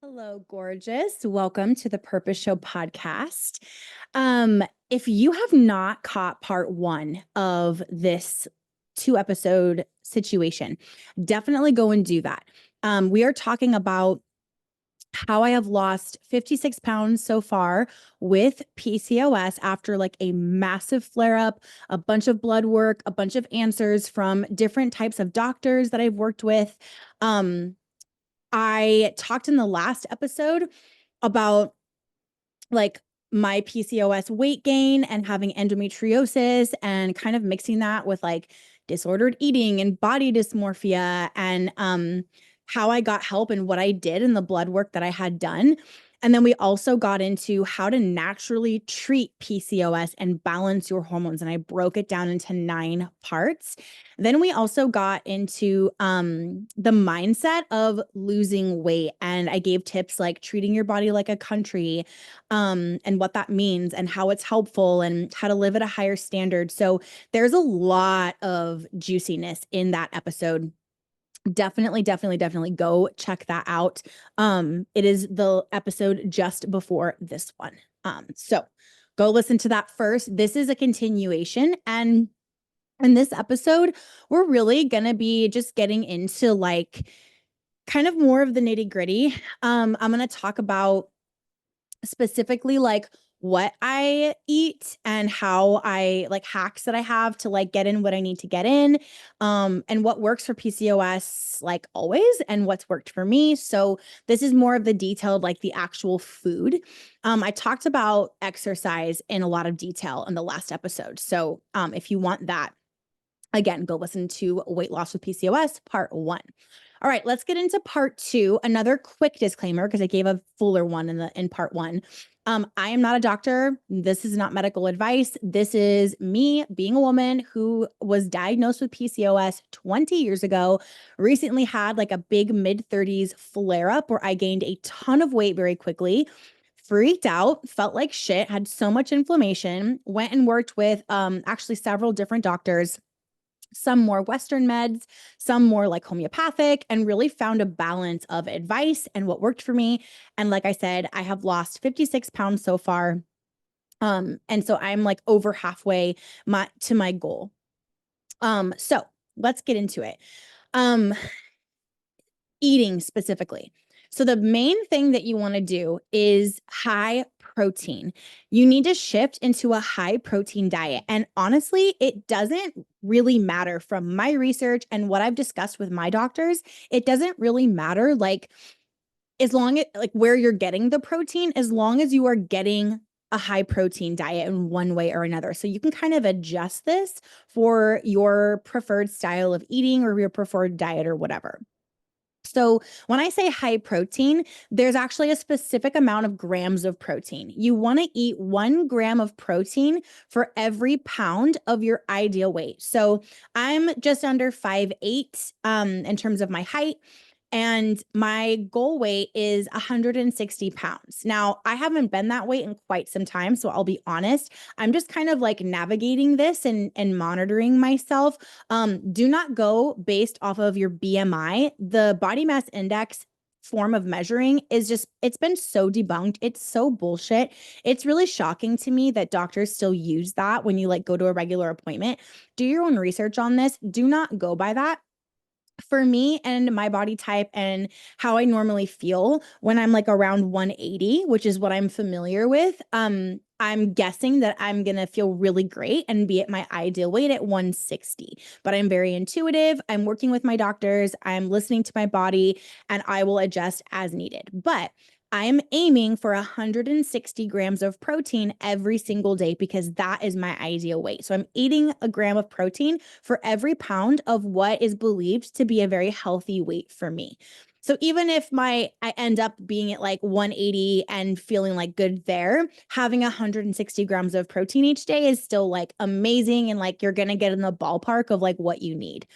Hello, gorgeous. Welcome to the Purpose Show podcast. If you have not caught part one of this 2 episode situation, definitely go and do that. We are talking about how I have lost 56 pounds so far with PCOS after like a massive flare up, a bunch of blood work, a bunch of answers from different types of doctors that I've worked with. I talked in the last episode about like my PCOS weight gain and having endometriosis and kind of mixing that with like disordered eating and body dysmorphia and how I got help and what I did and the blood work that I had done. And then we also got into how to naturally treat PCOS and balance your hormones. And I broke it down into 9 parts. Then we also got into the mindset of losing weight. And I gave tips like treating your body like a country, and what that means and how it's helpful and how to live at a higher standard. So there's a lot of juiciness in that episode. Definitely go check that out. It is the episode just before this one. So go listen to that first. This is a continuation, and in this episode, we're really gonna be just getting into like kind of more of the nitty-gritty. I'm gonna talk about specifically like what I eat and how I like hacks that I have to like get in what I need to get in, and what works for PCOS like always and what's worked for me. So this is more of the detailed, like the actual food. I talked about exercise in a lot of detail in the last episode. So if you want that, again, go listen to Weight Loss with PCOS part 1. All right, let's get into part 2. Another quick disclaimer, because I gave a fuller one in part 1. I am not a doctor. This is not medical advice. This is me being a woman who was diagnosed with PCOS 20 years ago, recently had like a big mid-30s flare up where I gained a ton of weight very quickly, freaked out, felt like shit, had so much inflammation, went and worked with actually several different doctors, some more Western meds, some more like homeopathic, and really found a balance of advice and what worked for me. And like I said, I have lost 56 pounds so far. And so I'm like over halfway to my goal. So let's get into it. Eating specifically. So the main thing that you want to do is high protein. You need to shift into a high protein diet. And honestly, it doesn't really matter from my research and what I've discussed with my doctors. It doesn't really matter like as long as like where you're getting the protein, as long as you are getting a high protein diet in one way or another. So you can kind of adjust this for your preferred style of eating or your preferred diet or whatever. So when I say high protein, there's actually a specific amount of grams of protein. You want to eat 1 gram of protein for every pound of your ideal weight. So I'm just under 5'8" in terms of my height. And my goal weight is 160 pounds. Now, I haven't been that weight in quite some time, so I'll be honest. I'm just kind of like navigating this and monitoring myself. Do not go based off of your BMI. The body mass index form of measuring is just, it's been so debunked. It's so bullshit. It's really shocking to me that doctors still use that when you like go to a regular appointment. Do your own research on this. Do not go by that. For me and my body type and how I normally feel when I'm like around 180, which is what I'm familiar with, I'm guessing that I'm going to feel really great and be at my ideal weight at 160. But I'm very intuitive. I'm working with my doctors. I'm listening to my body and I will adjust as needed. But I'm aiming for 160 grams of protein every single day because that is my ideal weight. So I'm eating a gram of protein for every pound of what is believed to be a very healthy weight for me. So even if I end up being at like 180 and feeling like good there, having 160 grams of protein each day is still like amazing. And like you're going to get in the ballpark of like what you need.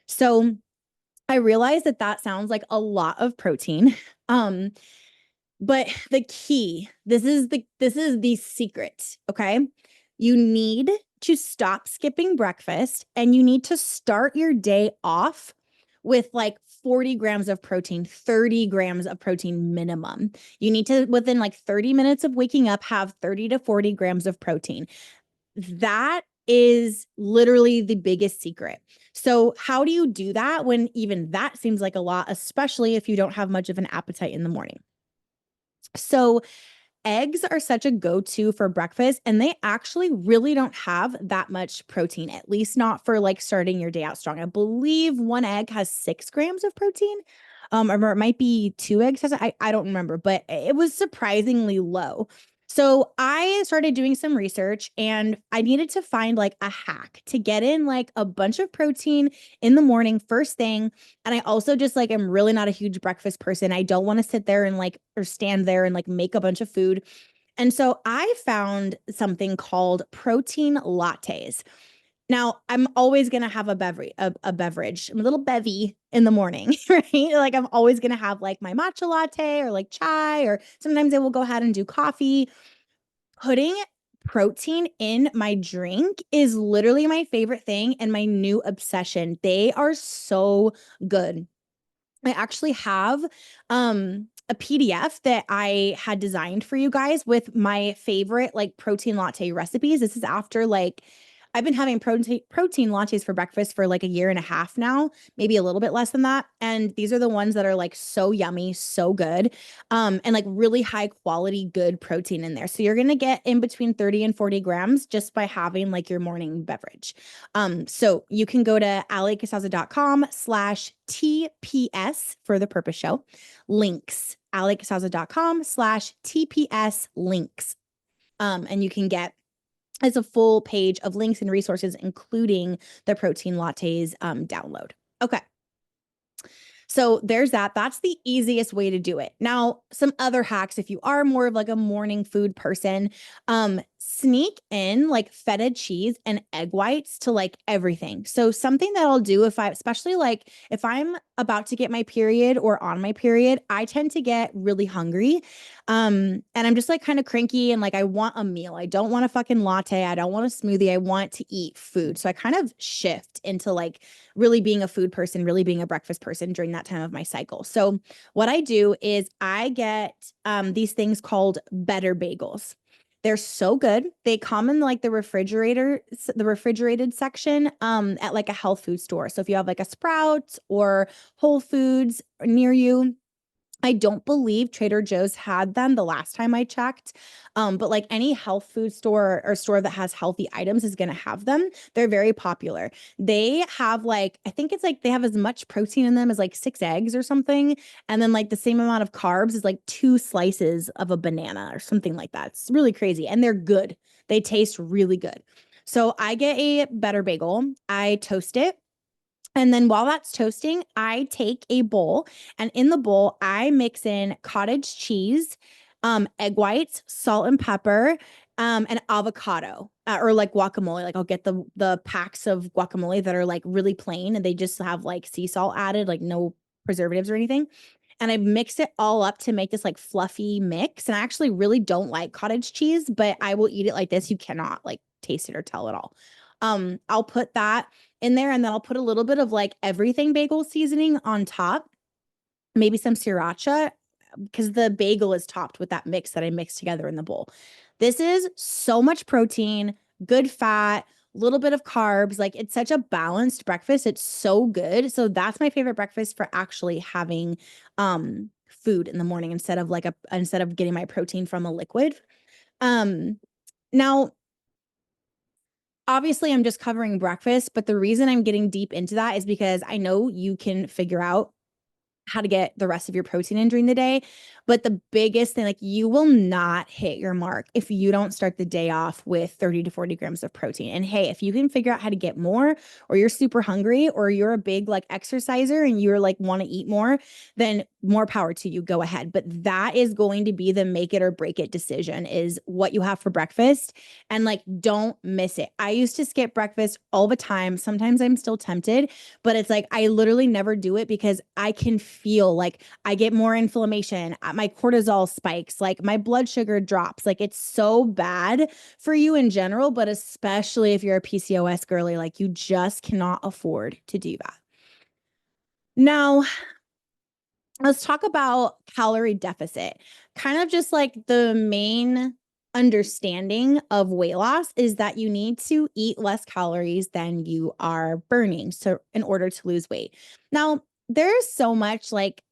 So I realize that that sounds like a lot of protein. But the key, this is the secret, okay? You need to stop skipping breakfast and you need to start your day off with like 40 grams of protein, 30 grams of protein minimum. You need to, within like 30 minutes of waking up, have 30 to 40 grams of protein. That is literally the biggest secret. So how do you do that when even that seems like a lot, especially if you don't have much of an appetite in the morning? So eggs are such a go-to for breakfast, and they actually really don't have that much protein, at least not for like starting your day out strong. I believe one egg has 6 grams of protein. Or it might be two eggs. I don't remember, but it was surprisingly low. So I started doing some research and I needed to find like a hack to get in like a bunch of protein in the morning, first thing. And I also just like am really not a huge breakfast person. I don't want to sit there and like or stand there and like make a bunch of food. And so I found something called protein lattes. Now, I'm always going to have a beverage. I'm a little bevy in the morning, right? Like I'm always going to have like my matcha latte or like chai, or sometimes I will go ahead and do coffee. Putting protein in my drink is literally my favorite thing and my new obsession. They are so good. I actually have a PDF that I had designed for you guys with my favorite like protein latte recipes. This is after like I've been having protein lattes for breakfast for like a year and a half now, maybe a little bit less than that. And these are the ones that are like so yummy, so good. And like really high quality, good protein in there. So you're gonna get in between 30 and 40 grams just by having like your morning beverage. So you can go to aliecasaza.com/TPS for the purpose show links, aliecasaza.com/TPS links. And you can get as a full page of links and resources, including the protein lattes download. Okay. So there's that. That's the easiest way to do it. Now, some other hacks, if you are more of like a morning food person, sneak in like feta cheese and egg whites to like everything. So something that I'll do especially like if I'm about to get my period or on my period, I tend to get really hungry. And I'm just like kind of cranky and like I want a meal. I don't want a fucking latte. I don't want a smoothie. I want to eat food. So I kind of shift into like really being a food person, really being a breakfast person during that time of my cycle. So what I do is I get these things called better bagels. They're so good. They come in like the refrigerated section at like a health food store. So if you have like a Sprouts or Whole Foods near you, I don't believe Trader Joe's had them the last time I checked. But like any health food store or store that has healthy items is going to have them. They're very popular. They have like, I think it's like they have as much protein in them as like 6 eggs or something. And then like the same amount of carbs is like 2 slices of a banana or something like that. It's really crazy. And they're good. They taste really good. So I get a better bagel. I toast it. And then while that's toasting, I take a bowl and in the bowl, I mix in cottage cheese, egg whites, salt and pepper, and avocado or like guacamole. Like I'll get the packs of guacamole that are like really plain and they just have like sea salt added, like no preservatives or anything. And I mix it all up to make this like fluffy mix. And I actually really don't like cottage cheese, but I will eat it like this. You cannot like taste it or tell at all. I'll put that in there and then I'll put a little bit of like everything bagel seasoning on top, maybe some sriracha because the bagel is topped with that mix that I mixed together in the bowl. This is so much protein, good fat, little bit of carbs. Like it's such a balanced breakfast. It's so good. So that's my favorite breakfast for actually having food in the morning instead of getting my protein from a liquid. Now obviously, I'm just covering breakfast, but the reason I'm getting deep into that is because I know you can figure out how to get the rest of your protein in during the day. But the biggest thing, like you will not hit your mark if you don't start the day off with 30 to 40 grams of protein. And hey, if you can figure out how to get more, or you're super hungry, or you're a big like exerciser and you're like want to eat more, then more power to you, go ahead. But that is going to be the make it or break it decision is what you have for breakfast. And like, don't miss it. I used to skip breakfast all the time. Sometimes I'm still tempted, but it's like, I literally never do it because I can feel like I get more inflammation. My cortisol spikes, like my blood sugar drops. Like it's so bad for you in general, but especially if you're a PCOS girly, like you just cannot afford to do that. Now, let's talk about calorie deficit. Kind of just like the main understanding of weight loss is that you need to eat less calories than you are burning so in order to lose weight. Now, there's so much like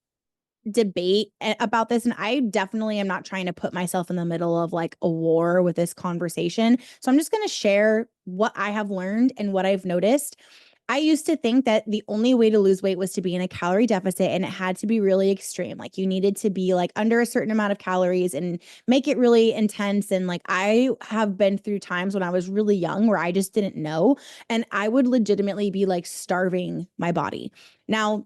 debate about this, and I definitely am not trying to put myself in the middle of like a war with this conversation. So I'm just going to share what I have learned and what I've noticed. I used to think that the only way to lose weight was to be in a calorie deficit, and it had to be really extreme. Like you needed to be like under a certain amount of calories and make it really intense. And like I have been through times when I was really young where I just didn't know, and I would legitimately be like starving my body. Now,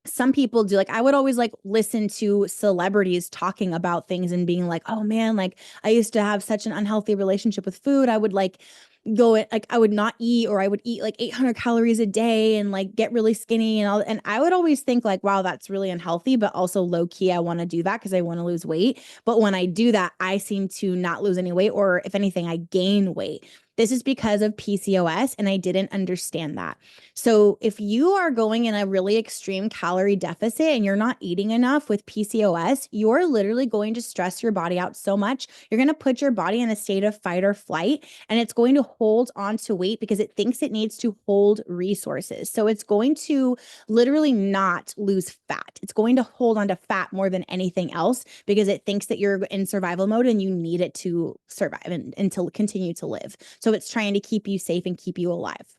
some people do, like I would always like listen to celebrities talking about things and being like, oh man, like I used to have such an unhealthy relationship with food. I would like like I would not eat, or I would eat like 800 calories a day and like get really skinny and all. And I would always think like, wow, that's really unhealthy, but also low key, I want to do that because I want to lose weight. But when I do that, I seem to not lose any weight, or if anything, I gain weight. This is because of PCOS, and I didn't understand that. So if you are going in a really extreme calorie deficit and you're not eating enough with PCOS, you're literally going to stress your body out so much. You're going to put your body in a state of fight or flight, and it's going to hold on to weight because it thinks it needs to hold resources. So it's going to literally not lose fat. It's going to hold on to fat more than anything else because it thinks that you're in survival mode and you need it to survive and to continue to live. So it's trying to keep you safe and keep you alive.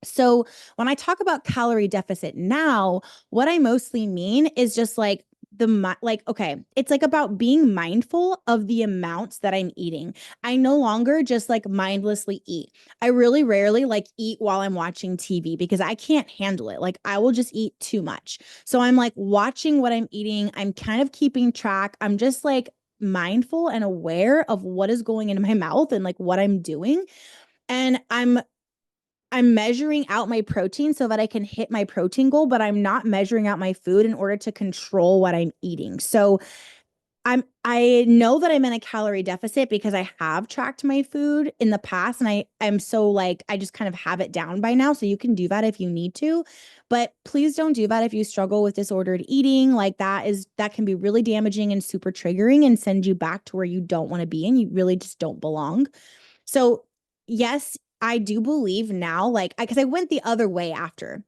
So when I talk about calorie deficit now, what I mostly mean is just like like, okay, it's like about being mindful of the amounts that I'm eating. I no longer just like mindlessly eat. I really rarely like eat while I'm watching TV because I can't handle it. Like I will just eat too much. So I'm like watching what I'm eating. I'm kind of keeping track. I'm just like mindful and aware of what is going into my mouth and like what I'm doing. And I'm measuring out my protein so that I can hit my protein goal, but I'm not measuring out my food in order to control what I'm eating. So I know that I'm in a calorie deficit because I have tracked my food in the past, and I'm so like I just kind of have it down by now. So you can do that if you need to, but please don't do that if you struggle with disordered eating. Like that can be really damaging and super triggering and send you back to where you don't want to be and you really just don't belong. So, yes, I do believe now, like, because I went the other way after.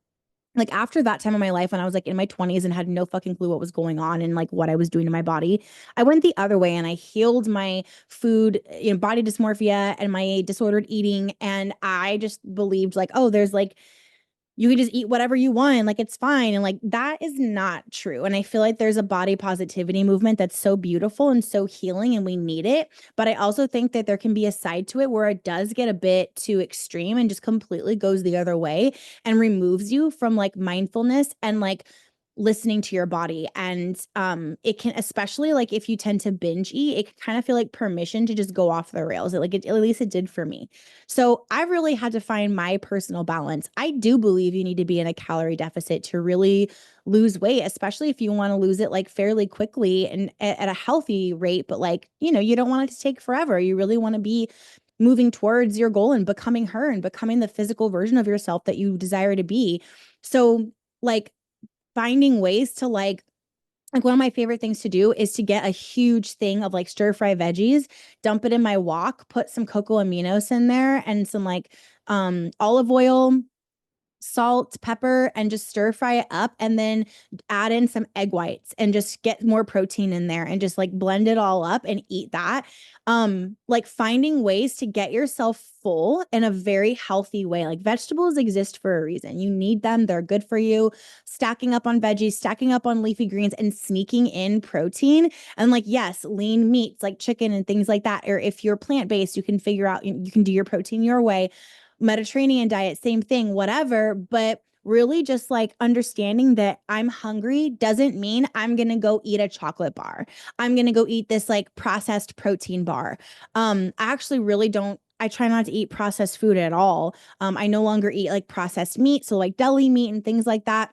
Like after that time of my life when I was like in my 20s and had no fucking clue what was going on and like what I was doing to my body, I went the other way and I healed my food, body dysmorphia and my disordered eating. And I just believed like, oh, there's like you can just eat whatever you want, like it's fine. And like that is not true. And I feel like there's a body positivity movement that's so beautiful and so healing, and we need it. But I also think that there can be a side to it where it does get a bit too extreme and just completely goes the other way and removes you from like mindfulness and like listening to your body. And it can, especially like if you tend to binge eat, it can kind of feel like permission to just go off the rails. At least it did for me. So I really had to find my personal balance. I do believe you need to be in a calorie deficit to really lose weight, especially if you want to lose it like fairly quickly and at a healthy rate. But like, you don't want it to take forever. You really want to be moving towards your goal and becoming her and becoming the physical version of yourself that you desire to be. So like finding ways to like one of my favorite things to do is to get a huge thing of like stir fry veggies, dump it in my wok, put some cocoa aminos in there and some like olive oil, salt, pepper, and just stir fry it up, and then add in some egg whites and just get more protein in there and just like blend it all up and eat that. Like finding ways to get yourself full in a very healthy way. Like vegetables exist for a reason. You need them. They're good for you. Stacking up on veggies, stacking up on leafy greens, and sneaking in protein. And like, yes, lean meats like chicken and things like that. Or if you're plant-based, you can figure out, you can do your protein your way. Mediterranean diet, same thing, whatever. But really just like understanding that I'm hungry doesn't mean I'm going to go eat a chocolate bar. I'm going to go eat this like processed protein bar. I actually really don't, I try not to eat processed food at all. I no longer eat like processed meat. So like deli meat and things like that,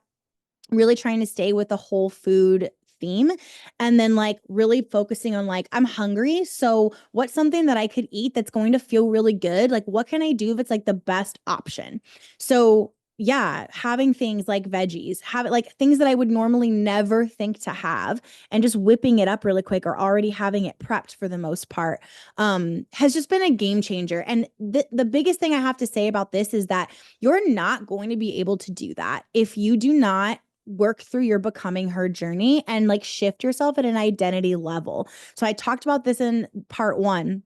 really trying to stay with the whole food theme, and then like really focusing on like I'm hungry, so what's something that I could eat that's going to feel really good, like what can I do if it's like the best option. So yeah, having things like veggies, have it like things that I would normally never think to have, and just whipping it up really quick or already having it prepped for the most part, has just been a game changer. And the biggest thing I have to say about this is that you're not going to be able to do that if you do not work through your becoming her journey and like shift yourself at an identity level. So I talked about this in part 1,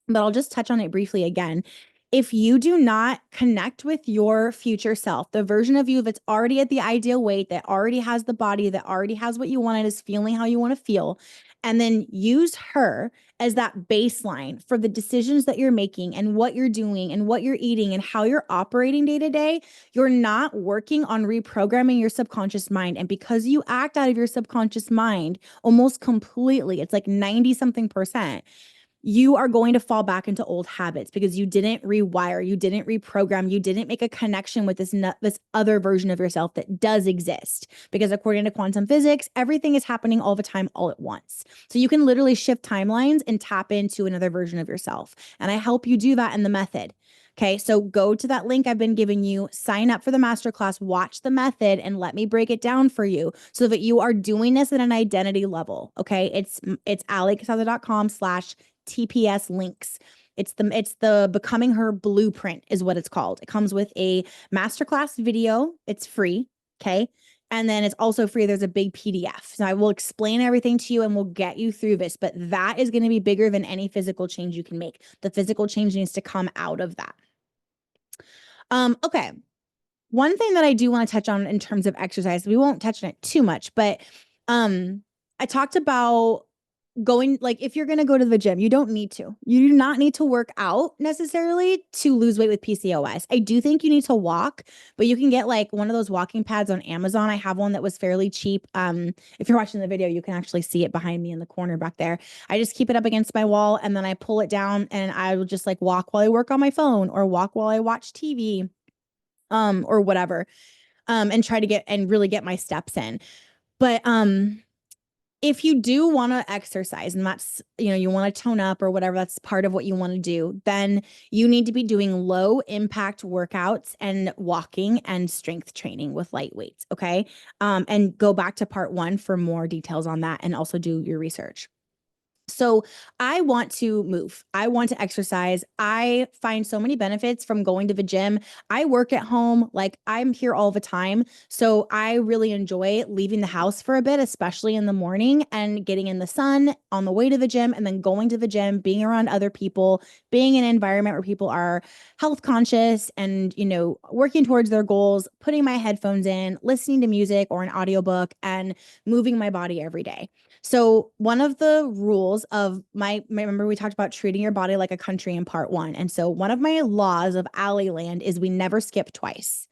but I'll just touch on it briefly again. If you do not connect with your future self, the version of you that's already at the ideal weight, that already has the body, that already has what you want, and is feeling how you want to feel, and then use her as that baseline for the decisions that you're making and what you're doing and what you're eating and how you're operating day to day, you're not working on reprogramming your subconscious mind. And because you act out of your subconscious mind almost completely, it's like 90 something percent, you are going to fall back into old habits because you didn't rewire, you didn't reprogram, you didn't make a connection with this other version of yourself that does exist. Because according to quantum physics, everything is happening all the time, all at once. So you can literally shift timelines and tap into another version of yourself. And I help you do that in the method. Okay, so go to that link I've been giving you, sign up for the masterclass, watch the method, and let me break it down for you so that you are doing this at an identity level. Okay, it's alliecasada.com/TPS links. It's the Becoming Her blueprint is what it's called. It comes with a masterclass video. It's free. Okay. And then it's also free. There's a big PDF. So I will explain everything to you and we'll get you through this. But that is going to be bigger than any physical change you can make. The physical change needs to come out of that. Okay. One thing that I do want to touch on in terms of exercise, we won't touch on it too much, but I talked about going, like, if you're going to go to the gym, you do not need to work out necessarily to lose weight with PCOS. I do think you need to walk, but you can get like one of those walking pads on Amazon. I have one that was fairly cheap. If you're watching the video, you can actually see it behind me in the corner back there. I just keep it up against my wall and then I pull it down and I will just like walk while I work on my phone or walk while I watch TV, or whatever, and try to get and really get my steps in. But if you do want to exercise and that's, you want to tone up or whatever, that's part of what you want to do, then you need to be doing low impact workouts and walking and strength training with light weights. Okay. And go back to part 1 for more details on that and also do your research. So I want to move. I want to exercise. I find so many benefits from going to the gym. I work at home. Like I'm here all the time. So I really enjoy leaving the house for a bit, especially in the morning and getting in the sun on the way to the gym and then going to the gym, being around other people, being in an environment where people are health conscious and, working towards their goals, putting my headphones in, listening to music or an audiobook and moving my body every day. So one of the rules of remember we talked about treating your body like a country in part 1. And so one of my laws of Alley Land is we never skip twice.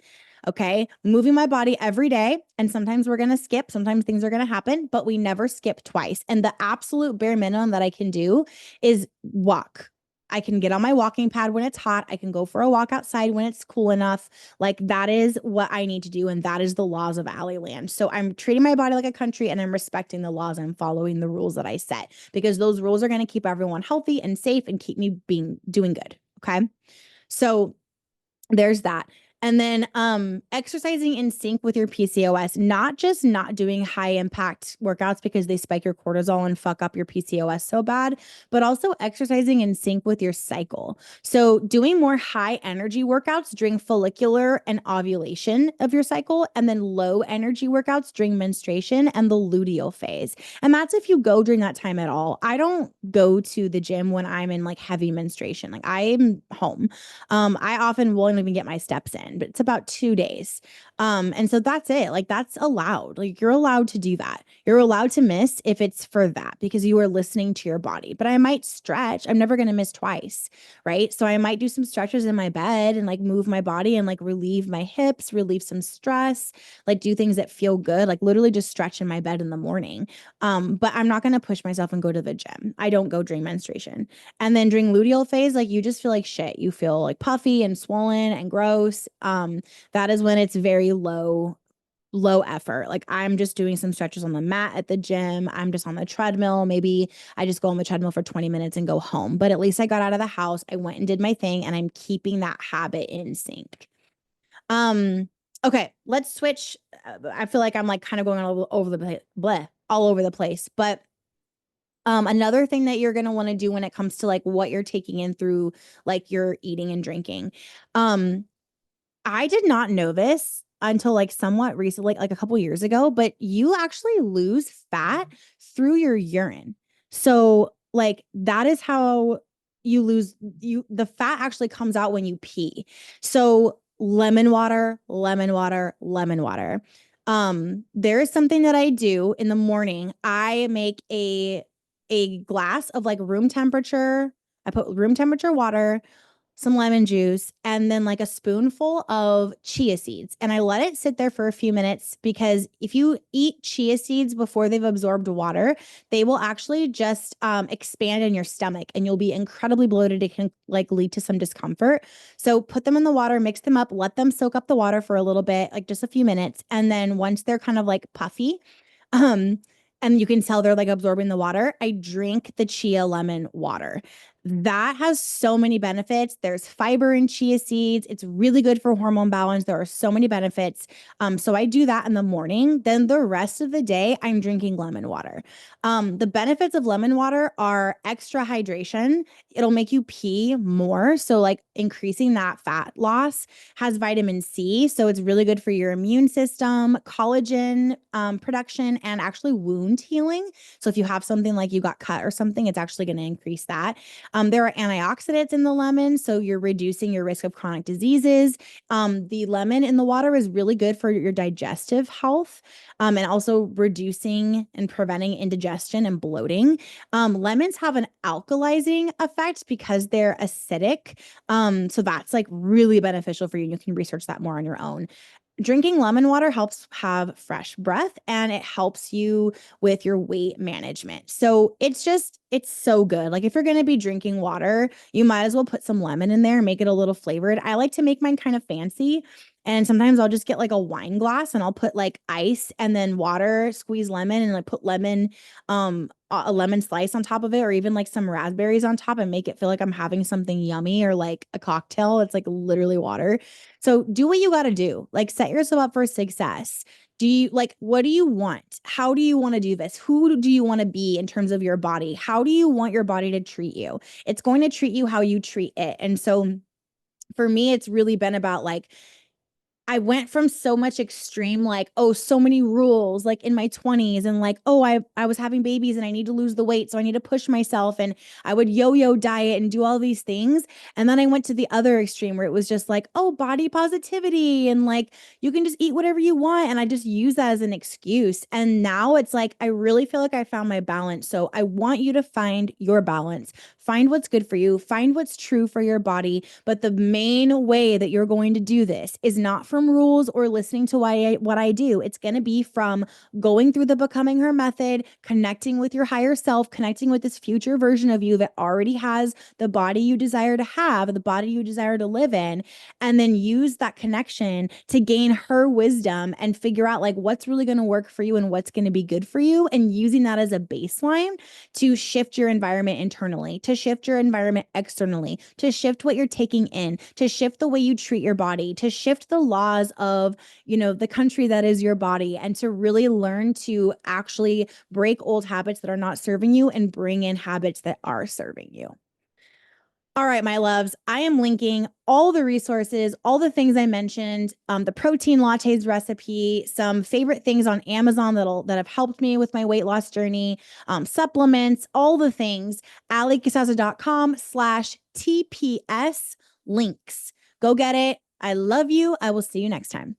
Okay. Moving my body every day. And sometimes we're going to skip, sometimes things are going to happen, but we never skip twice. And the absolute bare minimum that I can do is walk. I can get on my walking pad when it's hot. I can go for a walk outside when it's cool enough. Like that is what I need to do. And that is the laws of Alley Land. So I'm treating my body like a country and I'm respecting the laws. I'm following the rules that I set because those rules are going to keep everyone healthy and safe and keep me doing good. Okay. So there's that. And then exercising in sync with your PCOS, not just not doing high impact workouts because they spike your cortisol and fuck up your PCOS so bad, but also exercising in sync with your cycle. So doing more high energy workouts during follicular and ovulation of your cycle, and then low energy workouts during menstruation and the luteal phase. And that's if you go during that time at all. I don't go to the gym when I'm in like heavy menstruation. Like I'm home. I often won't even get my steps in, but it's about 2 days. And so that's it. Like that's allowed. Like you're allowed to do that. You're allowed to miss if it's for that because you are listening to your body. But I might stretch. I'm never going to miss twice, right? So I might do some stretches in my bed and like move my body and like relieve my hips, relieve some stress, like do things that feel good, like literally just stretch in my bed in the morning. But I'm not going to push myself and go to the gym. I don't go during menstruation. And then during luteal phase, like you just feel like shit. You feel like puffy and swollen and gross. That is when it's very low effort. Like I'm just doing some stretches on the mat at the gym. I'm just on the treadmill. Maybe I just go on the treadmill for 20 minutes and go home. But at least I got out of the house. I went and did my thing and I'm keeping that habit in sync. Okay, let's switch. I feel like I'm like kind of going over the all over the place, but another thing that you're going to want to do when it comes to like what you're taking in through like your eating and drinking. Um, I did not know this until like somewhat recently, like a couple years ago, but you actually lose fat through your urine. So like that is how you lose the fat actually comes out when you pee. So lemon water, lemon water, lemon water. There is something that I do in the morning. I make a glass of like room temperature. I put room temperature water, some lemon juice, and then like a spoonful of chia seeds. And I let it sit there for a few minutes because if you eat chia seeds before they've absorbed water, they will actually just expand in your stomach and you'll be incredibly bloated. It can like lead to some discomfort. So put them in the water, mix them up, let them soak up the water for a little bit, like just a few minutes. And then once they're kind of like puffy, um, and you can tell they're like absorbing the water, I drink the chia lemon water. That has so many benefits. There's fiber in chia seeds. It's really good for hormone balance. There are so many benefits. So I do that in the morning. Then the rest of the day, I'm drinking lemon water. The benefits of lemon water are extra hydration. It'll make you pee more. So, like increasing that fat loss, has vitamin C. So it's really good for your immune system, collagen production, and actually wound healing. So if you have something like you got cut or something, it's actually going to increase that. There are antioxidants in the lemon, so you're reducing your risk of chronic diseases. The lemon in the water is really good for your digestive health, and also reducing and preventing indigestion and bloating. Lemons have an alkalizing effect because they're acidic. So that's like really beneficial for you. You can research that more on your own. Drinking lemon water helps have fresh breath and it helps you with your weight management. So it's so good. Like if you're going to be drinking water, you might as well put some lemon in there and make it a little flavored. I like to make mine kind of fancy. And sometimes I'll just get like a wine glass and I'll put like ice and then water, squeeze lemon and like put lemon, a lemon slice on top of it, or even like some raspberries on top and make it feel like I'm having something yummy or like a cocktail. It's like literally water. So do what you got to do. Like set yourself up for success. Do you like what do you want? How do you want to do this? Who do you want to be in terms of your body? How do you want your body to treat you? It's going to treat you how you treat it. And so for me, it's really been about like I went from so much extreme, like, oh, so many rules, like in my 20s, and like, oh, I was having babies and I need to lose the weight. So I need to push myself. And I would yo-yo diet and do all these things. And then I went to the other extreme where it was just like, oh, body positivity and like you can just eat whatever you want. And I just use that as an excuse. And now it's like I really feel like I found my balance. So I want you to find your balance. Find what's good for you, find what's true for your body. But the main way that you're going to do this is not from rules or listening to what I do. It's going to be from going through the Becoming Her method, connecting with your higher self, connecting with this future version of you that already has the body you desire to have, the body you desire to live in, and then use that connection to gain her wisdom and figure out like what's really going to work for you and what's going to be good for you, and using that as a baseline to shift your environment internally, to shift your environment externally, to shift what you're taking in, to shift the way you treat your body, to shift the laws of, the country that is your body, and to really learn to actually break old habits that are not serving you and bring in habits that are serving you. All right, my loves, I am linking all the resources, all the things I mentioned, the protein lattes recipe, some favorite things on Amazon that have helped me with my weight loss journey, supplements, all the things, alicasasa.com/TPS links. Go get it. I love you. I will see you next time.